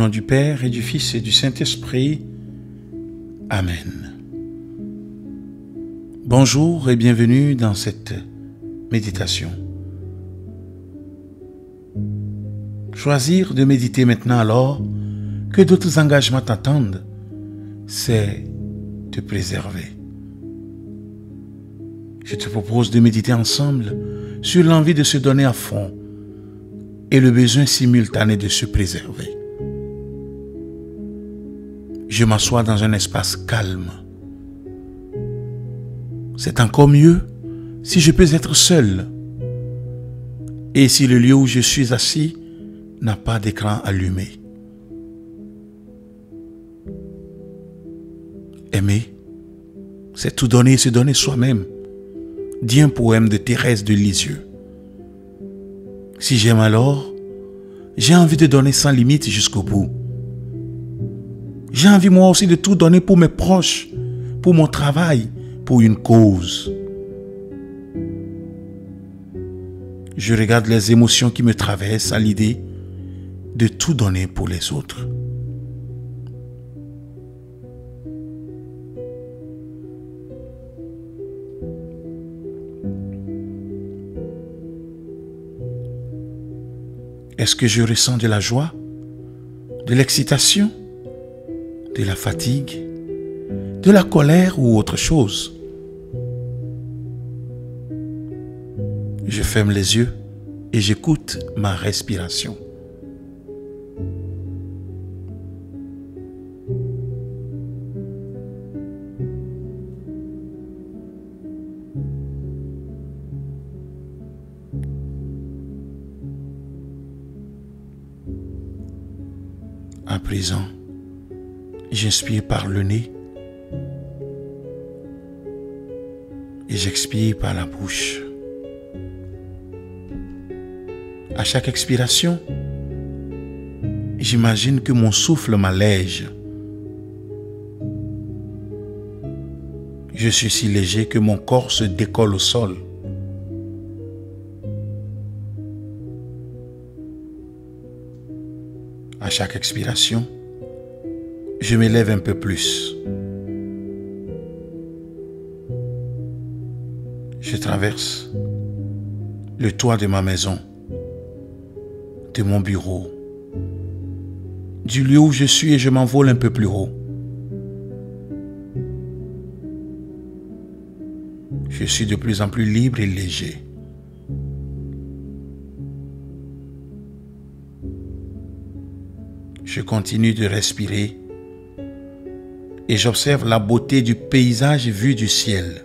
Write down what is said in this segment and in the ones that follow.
nom du Père et du Fils et du Saint-Esprit. Amen. Bonjour et bienvenue dans cette méditation. Choisir de méditer maintenant alors que d'autres engagements t'attendent, c'est te préserver. Je te propose de méditer ensemble sur l'envie de se donner à fond et le besoin simultané de se préserver. Je m'assois dans un espace calme. C'est encore mieux si je peux être seul et si le lieu où je suis assis n'a pas d'écran allumé. Aimer, c'est tout donner et se donner soi-même, dit un poème de Thérèse de Lisieux. Si j'aime alors, j'ai envie de donner sans limite jusqu'au bout. J'ai envie moi aussi de tout donner pour mes proches, pour mon travail, pour une cause. Je regarde les émotions qui me traversent à l'idée de tout donner pour les autres. Est-ce que je ressens de la joie, de l'excitation, de la fatigue, de la colère ou autre chose? Je ferme les yeux et j'écoute ma respiration. À présent, j'inspire par le nez et j'expire par la bouche. À chaque expiration, j'imagine que mon souffle m'allège. Je suis si léger que mon corps se décolle au sol. À chaque expiration, je m'élève un peu plus. Je traverse le toit de ma maison, de mon bureau, du lieu où je suis et je m'envole un peu plus haut. Je suis de plus en plus libre et léger. Je continue de respirer et j'observe la beauté du paysage vu du ciel.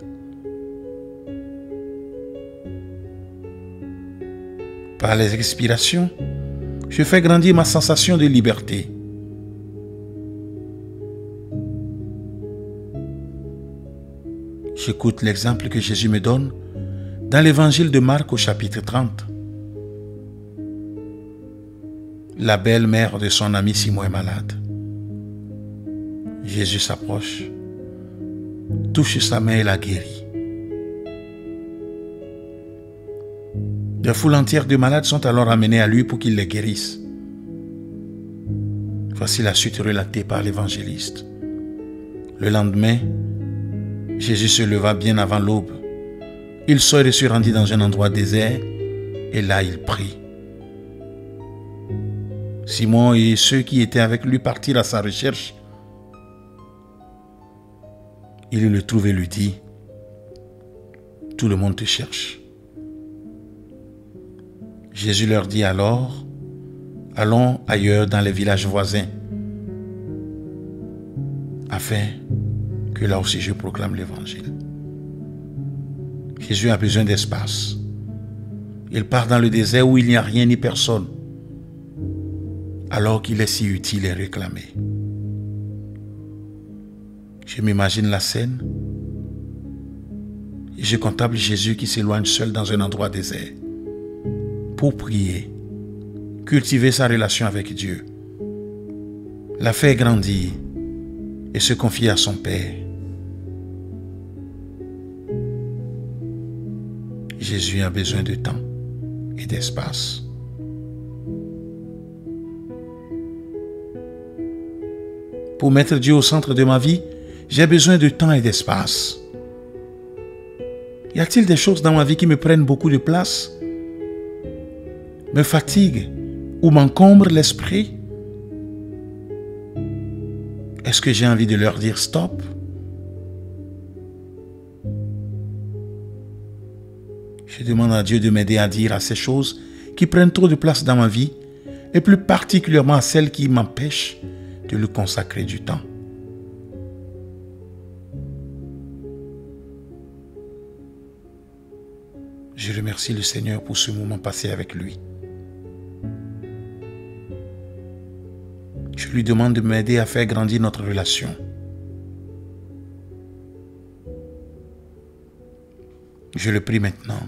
Par les expirations, je fais grandir ma sensation de liberté. J'écoute l'exemple que Jésus me donne dans l'évangile de Marc au chapitre 30. La belle-mère de son ami Simon est malade. Jésus s'approche, touche sa main et la guérit. Des foules entières de malades sont alors amenées à lui pour qu'il les guérisse. Voici la suite relatée par l'évangéliste. Le lendemain, Jésus se leva bien avant l'aube. Il sort et se rendit dans un endroit désert et là il prie. Simon et ceux qui étaient avec lui partirent à sa recherche. Il le trouve et lui dit, « Tout le monde te cherche. » Jésus leur dit alors, « Allons ailleurs dans les villages voisins, afin que là aussi je proclame l'évangile. » Jésus a besoin d'espace. Il part dans le désert où il n'y a rien ni personne, alors qu'il est si utile et réclamé. Je m'imagine la scène et je contemple Jésus qui s'éloigne seul dans un endroit désert pour prier, cultiver sa relation avec Dieu, la faire grandir et se confier à son Père. Jésus a besoin de temps et d'espace. Pour mettre Dieu au centre de ma vie, j'ai besoin de temps et d'espace. Y a-t-il des choses dans ma vie qui me prennent beaucoup de place, me fatiguent ou m'encombrent l'esprit? Est-ce que j'ai envie de leur dire stop? Je demande à Dieu de m'aider à dire à ces choses qui prennent trop de place dans ma vie, et plus particulièrement à celles qui m'empêchent de lui consacrer du temps. Je remercie le Seigneur pour ce moment passé avec lui. Je lui demande de m'aider à faire grandir notre relation. Je le prie maintenant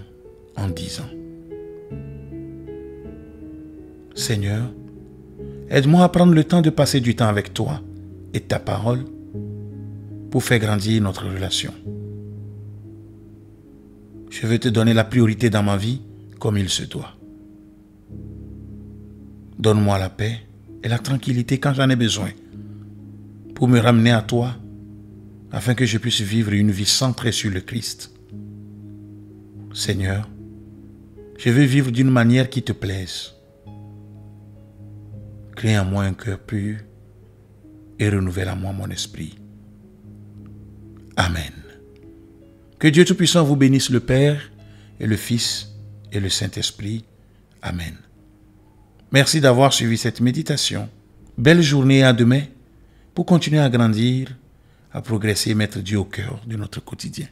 en disant: Seigneur, aide-moi à prendre le temps de passer du temps avec toi et ta parole pour faire grandir notre relation. Je veux te donner la priorité dans ma vie comme il se doit. Donne-moi la paix et la tranquillité quand j'en ai besoin pour me ramener à toi afin que je puisse vivre une vie centrée sur le Christ. Seigneur, je veux vivre d'une manière qui te plaise. Crée en moi un cœur pur et renouvelle en moi mon esprit. Amen. Que Dieu Tout-Puissant vous bénisse, le Père et le Fils et le Saint-Esprit. Amen. Merci d'avoir suivi cette méditation. Belle journée et à demain pour continuer à grandir, à progresser et mettre Dieu au cœur de notre quotidien.